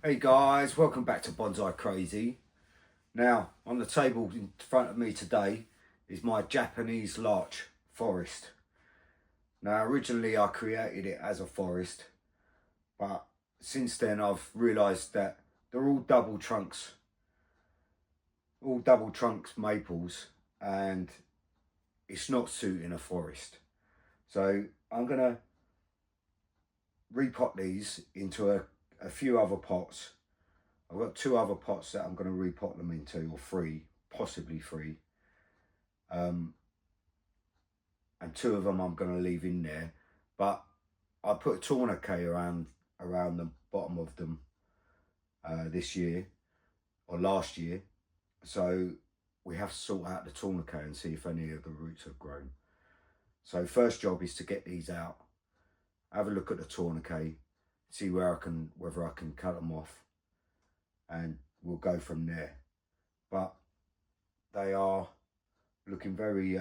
Hey guys, welcome back to Bonsai Crazy. Now, on the table in front of me today is my Japanese larch forest. Now, originally I created it as a forest, but since then I've realised that they're all double trunks maples, and it's not suiting a forest. So I'm gonna repot these into a few other pots. I've got two other pots that I'm going to repot them into, or three, possibly three. And two of them I'm going to leave in there. But I put a tourniquet around the bottom of them this year, or last year. So we have to sort out the tourniquet and see if any of the roots have grown. So first job is to get these out, have a look at the tourniquet, see whether I can cut them off, and we'll go from there. But they are looking very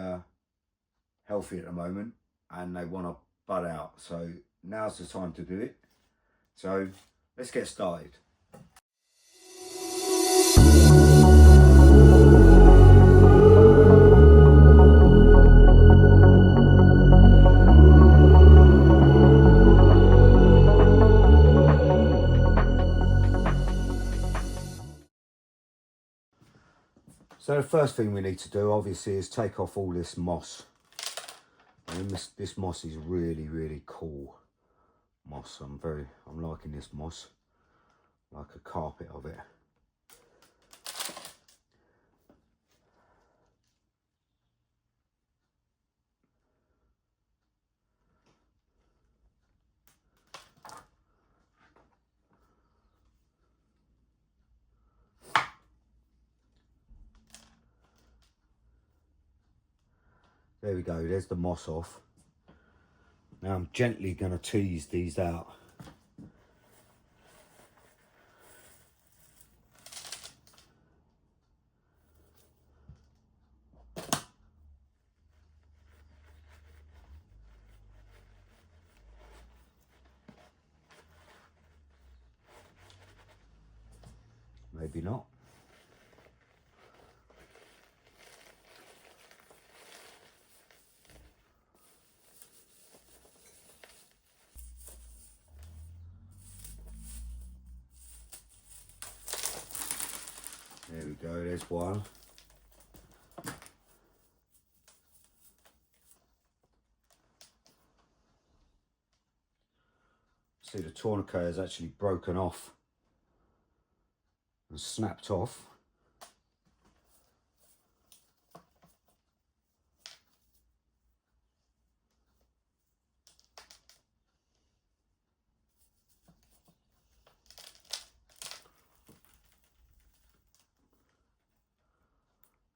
healthy at the moment, and they want to bud out, so now's the time to do it. So let's get started. So the first thing we need to do, obviously, is take off all this moss. And this moss is really cool moss. I'm liking this moss, like a carpet of it. There we go, there's the moss off. Now I'm gently going to tease these out. Maybe not. There we go, there's one. See, the tourniquet has actually broken off and snapped off.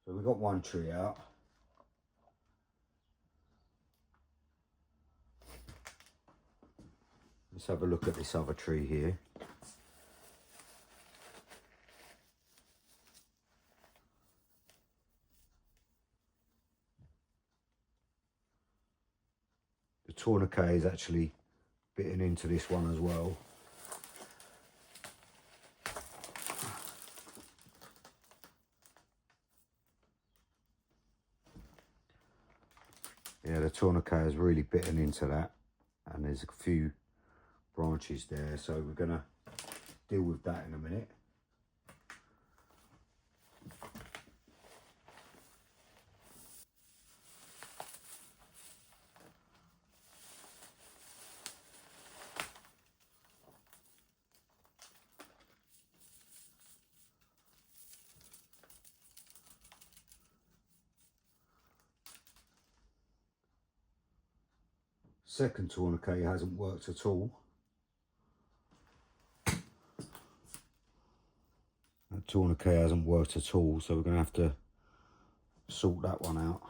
So we've got one tree out. Let's have a look at this other tree here. The tourniquet is actually bitten into this one as well. Yeah, the tourniquet has really bitten into that, and there's a few branches there, so we're gonna deal with that in a minute. Second tourniquet hasn't worked at all. That tourniquet hasn't worked at all, so we're going to have to sort that one out.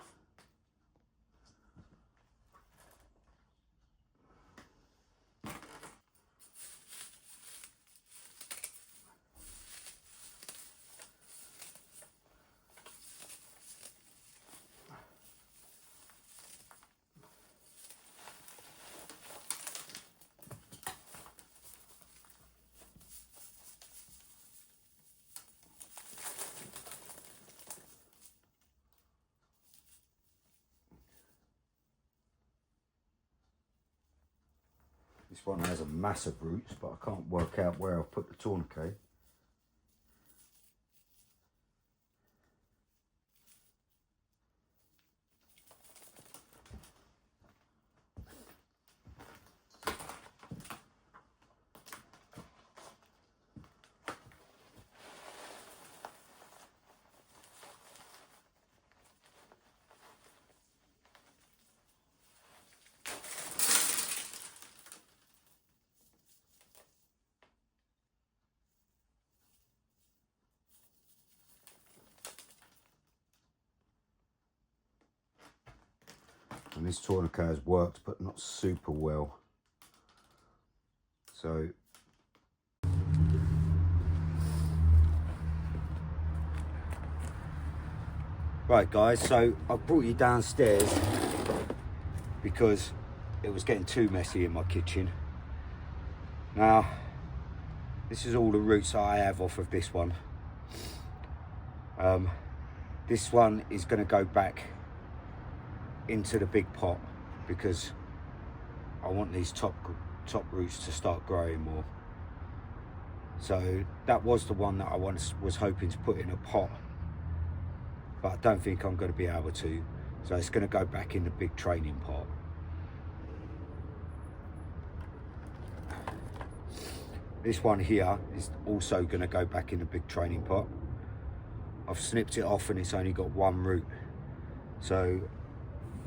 This one has a mass of roots, but I can't work out where I've put the tourniquet. And this tourniquet has worked, but not super well. So right guys, so I brought you downstairs because it was getting too messy in my kitchen. Now, this is all the roots I have off of this one. This one is going to go back into the big pot because I want these top roots to start growing more. So that was the one that I was hoping to put in a pot, but I don't think I'm going to be able to. So it's going to go back in the big training pot. This one here is also going to go back in the big training pot. I've snipped it off and it's only got one root. So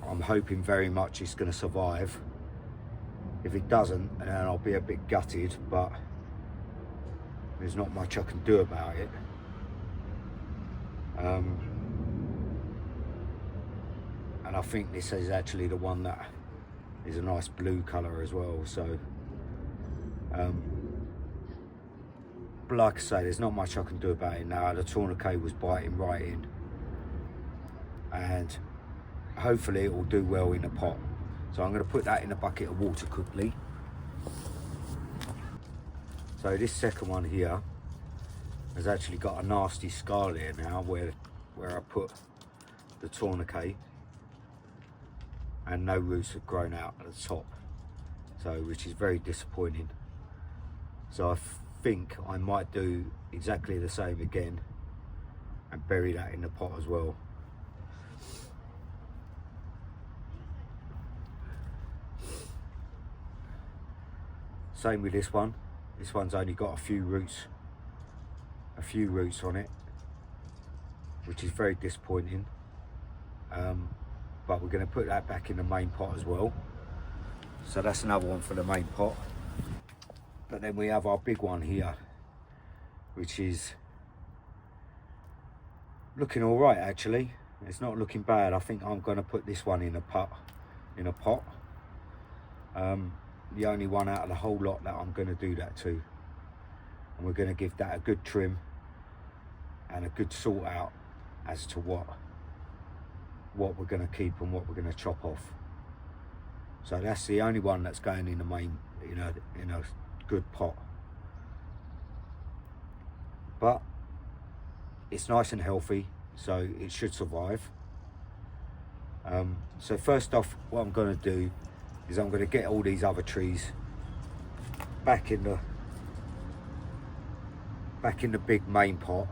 I'm hoping very much it's going to survive. If it doesn't, then I'll be a bit gutted, but there's not much I can do about it. And I think this is actually the one that is a nice blue colour as well. So, but like I say, there's not much I can do about it now. The tourniquet was biting right in, and hopefully it will do well in the pot. So I'm going to put that in a bucket of water quickly. So this second one here has actually got a nasty scar there now where I put the tourniquet, and no roots have grown out at the top, so which is very disappointing. So I think I might do exactly the same again and bury that in the pot as well. Same with this one. This one's only got a few roots on it, which is very disappointing. But we're going to put that back in the main pot as well. So that's another one for the main pot. But then we have our big one here, which is looking all right actually. It's not looking bad. I think I'm going to put this one in a pot. The only one out of the whole lot that I'm going to do that to. And we're going to give that a good trim and a good sort out as to what we're going to keep and what we're going to chop off. So that's the only one that's going in the main, in a good pot. But it's nice and healthy, so it should survive. So first off, what I'm going to do is I'm going to get all these other trees back in the big main pot.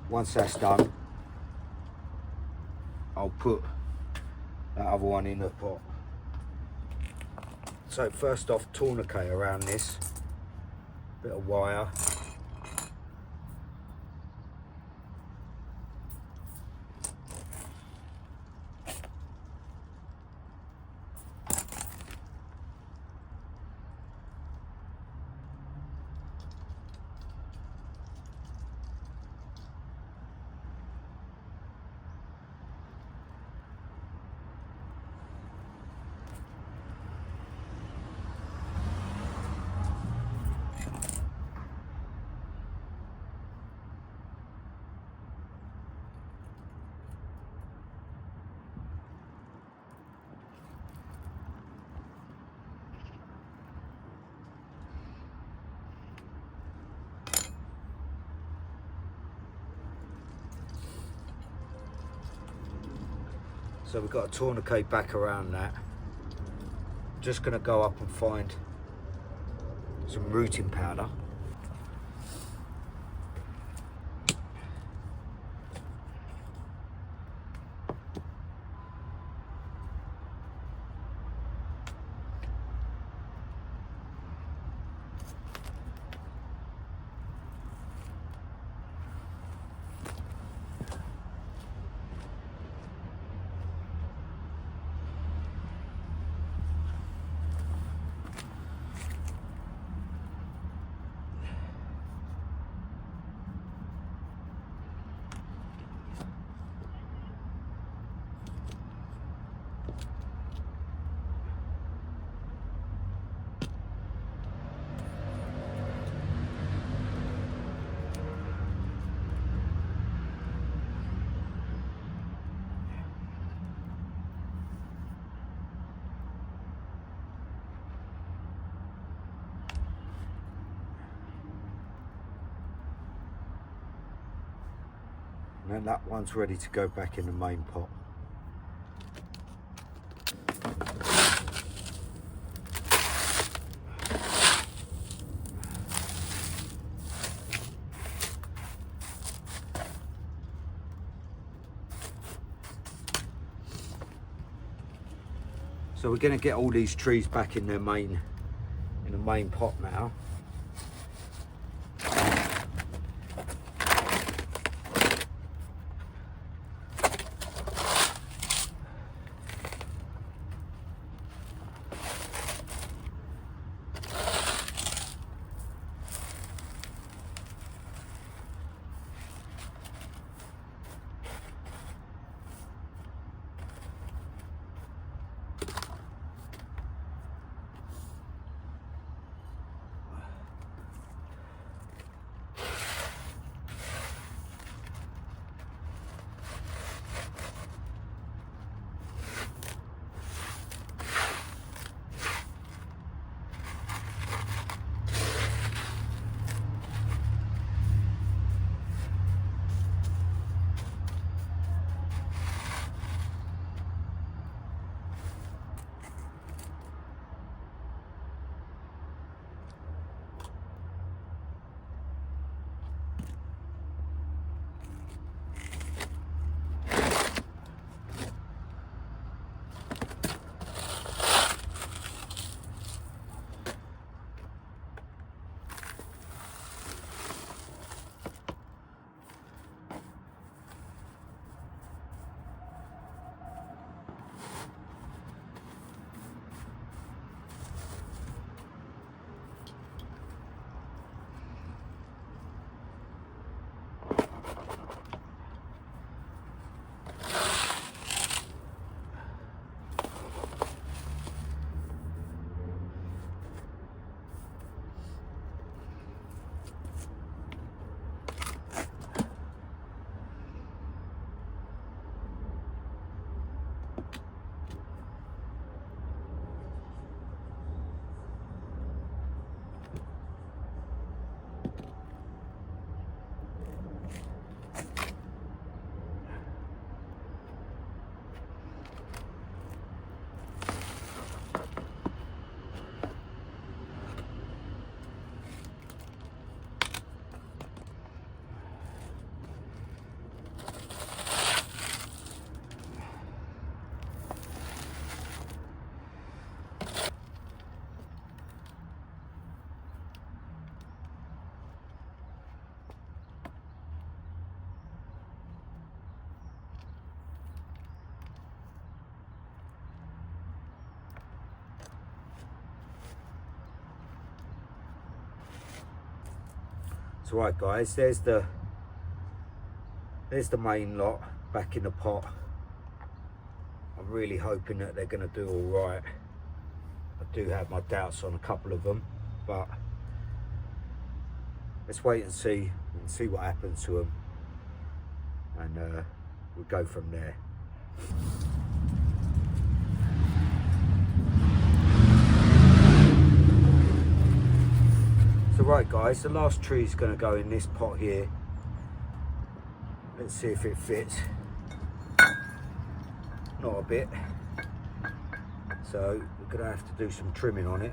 Once that's done, I'll put that other one in the pot. So first off, tourniquet around this, bit of wire. So we've got a tourniquet back around that, just going to go up and find some rooting powder. And then that one's ready to go back in the main pot. So we're going to get all these trees back in the main pot now. So right guys, there's the main lot back in the pot. I'm really hoping that they're going to do all right. I do have my doubts on a couple of them, but let's wait and see what happens to them, and we'll go from there. So right guys, the last tree is going to go in this pot here. Let's see if it fits. Not a bit. So we're going to have to do some trimming on it.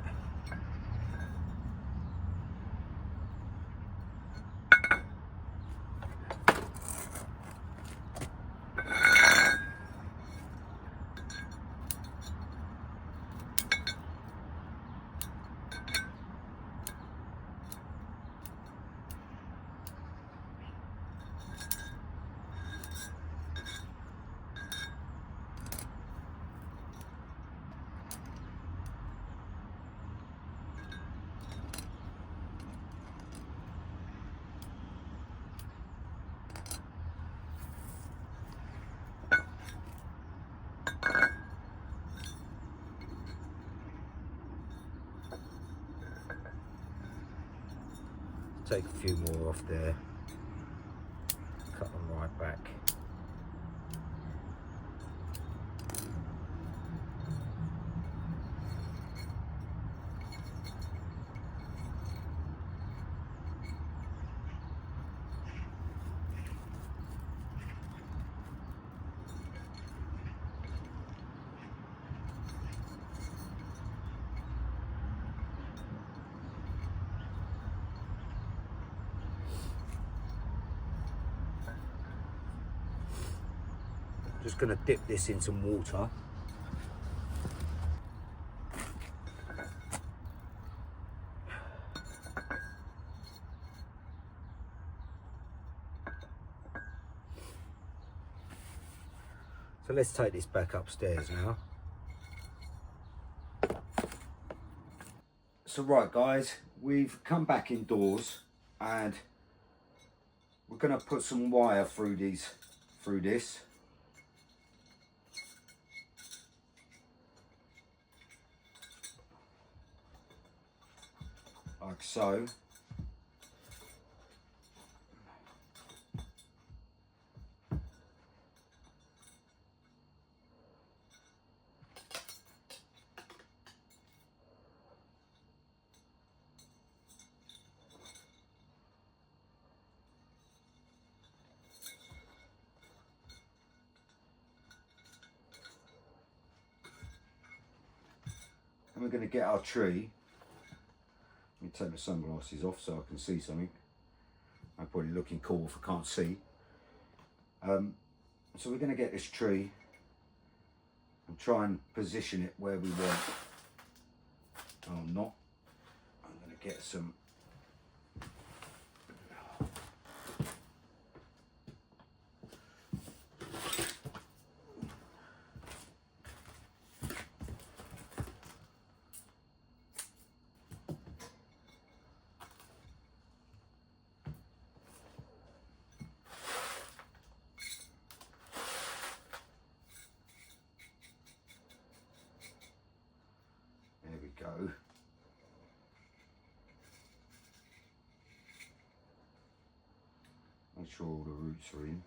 Take a few more off there, cut them right back. Just going to dip this in some water. So let's take this back upstairs now. So right guys, we've come back indoors and we're going to put some wire through this. Like so. And we're going to get our tree. Let me take my sunglasses off so I can see something. I'm probably looking cool if I can't see. So we're going to get this tree and try and position it where we want. Oh, I'm not. I'm going to get some. There we go. Make sure all the roots are in.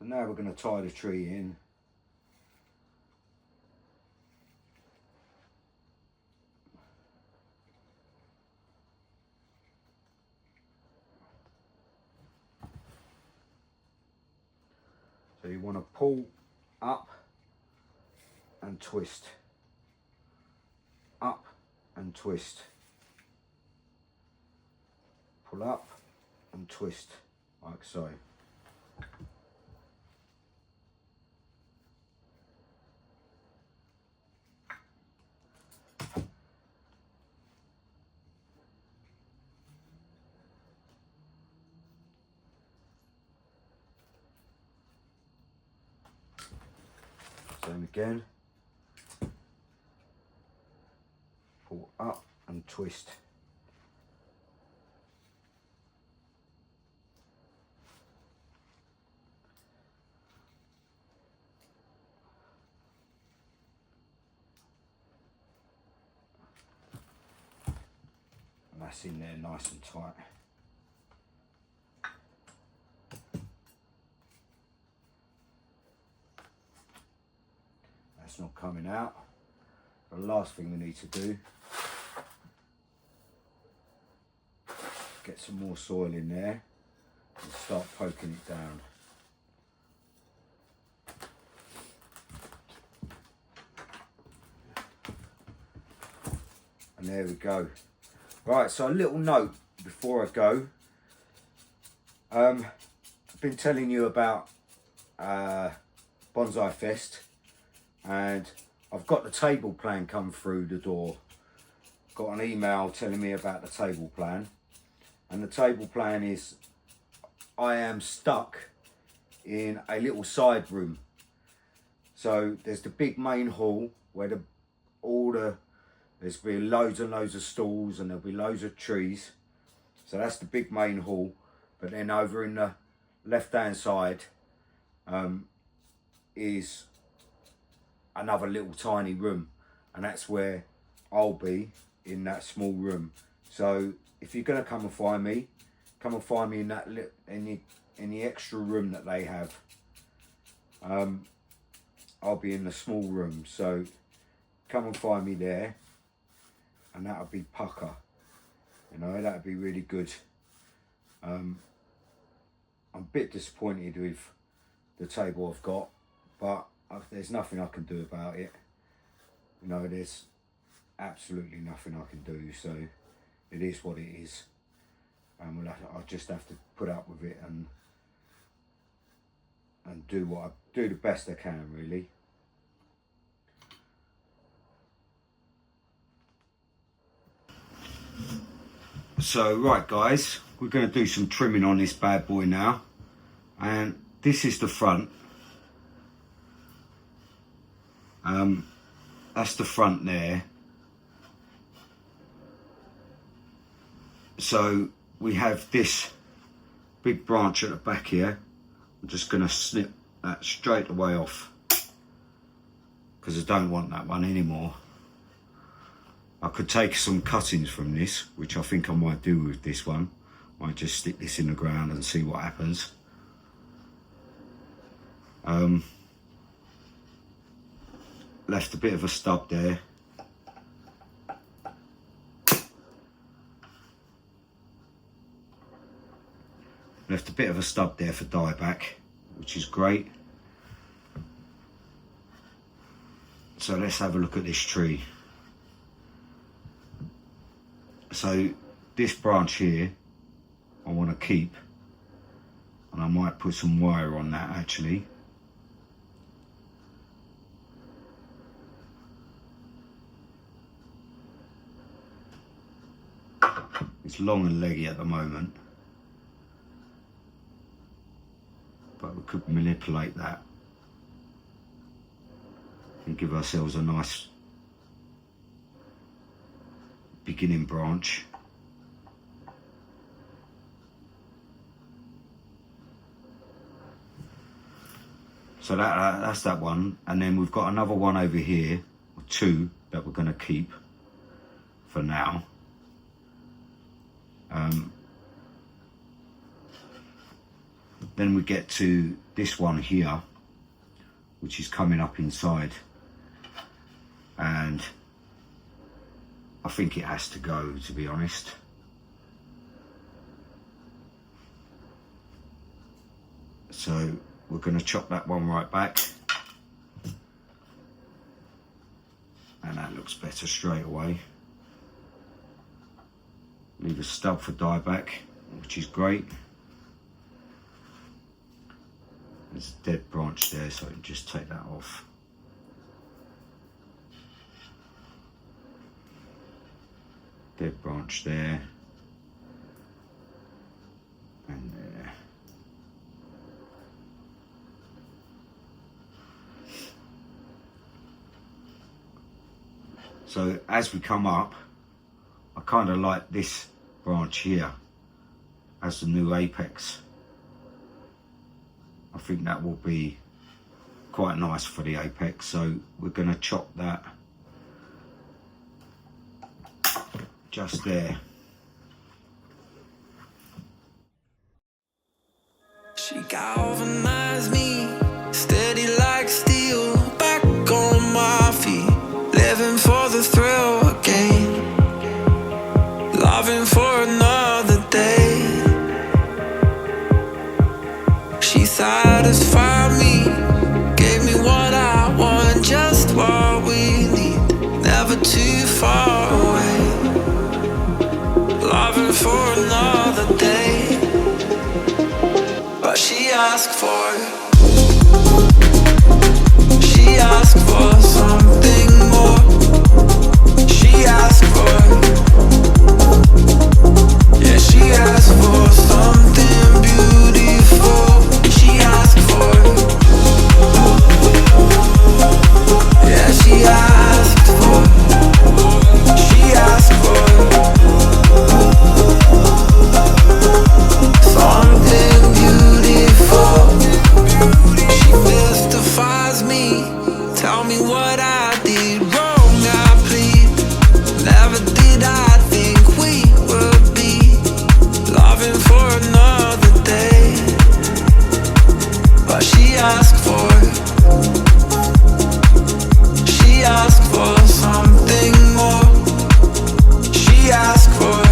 And now we're going to tie the tree in. So you want to pull up and twist, up and twist, pull up and twist, like so. Same again, pull up and twist. that's in there nice and tight. That's not coming out. The last thing we need to do, get some more soil in there and start poking it down. And there we go. Right, so a little note before I go. I've been telling you about Bonsai Fest, and I've got the table plan come through the door. Got an email telling me about the table plan, and the table plan is I am stuck in a little side room. So there's the big main hall where there's be loads and loads of stalls and there'll be loads of trees. So that's the big main hall. But then over in the left hand side is another little tiny room, and that's where I'll be, in that small room. So if you're gonna come and find me in that in the extra room that they have. I'll be in the small room, so come and find me there, and that'll be pucker. You know, that'd be really good. I'm a bit disappointed with the table I've got, but there's nothing I can do about it. You know, there's absolutely nothing I can do, so it is what it is. I'll just have to put up with it and do the best I can, really. So right guys, we're going to do some trimming on this bad boy now, and this is the front. That's the front there. So we have this big branch at the back here. I'm just going to snip that straight away off because I don't want that one anymore. I could take some cuttings from this, which I think I might do with this one. Might just stick this in the ground and see what happens. Left a bit of a stub there. Left a bit of a stub there for dieback, which is great. So let's have a look at this tree. So this branch here I want to keep, and I might put some wire on that actually. It's long and leggy at the moment, but we could manipulate that and give ourselves a nice beginning branch. So that's that one, and then we've got another one over here, or two, that we're going to keep for now. Then we get to this one here, which is coming up inside, and I think it has to go, to be honest. So we're going to chop that one right back, and that looks better straight away. Leave a stub for dieback, which is great. There's a dead branch there, so I can just take that off. Dead branch there, and there. So as we come up, I kind of like this branch here as the new apex. I think that will be quite nice for the apex, so we're going to chop that just there. Galvanize me, steady like steel, back on my feet, living for the thrill again, loving for another day. She satisfied me, gave me what I want, just what we need, never too far away, loving for another day. But she asked for something more. She asked for, yeah, she asked for something beautiful. She asked for, yeah, she asked for something beautiful. She mystifies me, tell me what I did wrong, I plead. Never did I think we would be loving for another day. But she asked for something more. She asked for,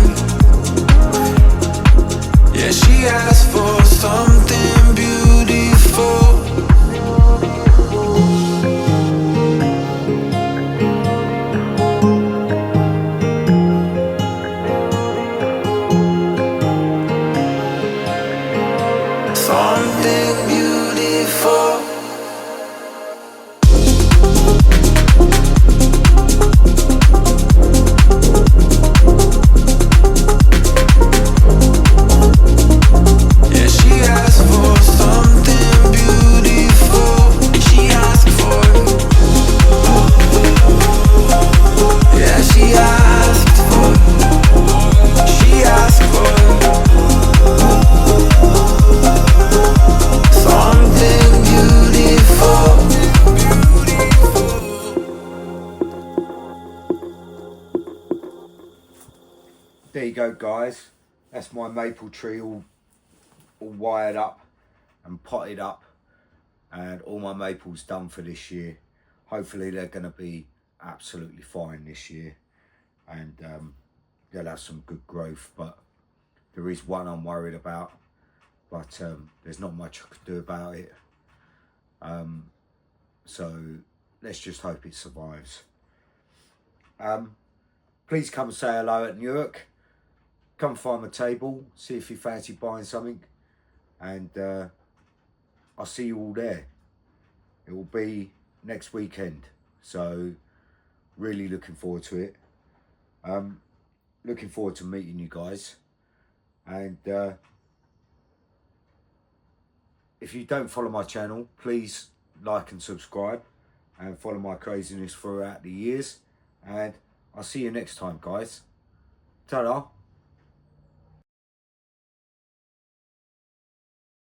yeah, she asked for something beautiful. Something beautiful. Yeah, she asked for something beautiful. She asked for, yeah, she asked for something beautiful. There you go, guys. That's my maple tree all wired up and potted up, and all my maples done for this year. Hopefully they're going to be absolutely fine this year, and they'll have some good growth. But there is one I'm worried about, but there's not much I can do about it. So let's just hope it survives. Please come say hello at Newark. Come find my table, see if you fancy buying something, and I'll see you all there. It will be next weekend, so really looking forward to it. Looking forward to meeting you guys, and if you don't follow my channel, please like and subscribe and follow my craziness throughout the years, and I'll see you next time, guys. Ta-da.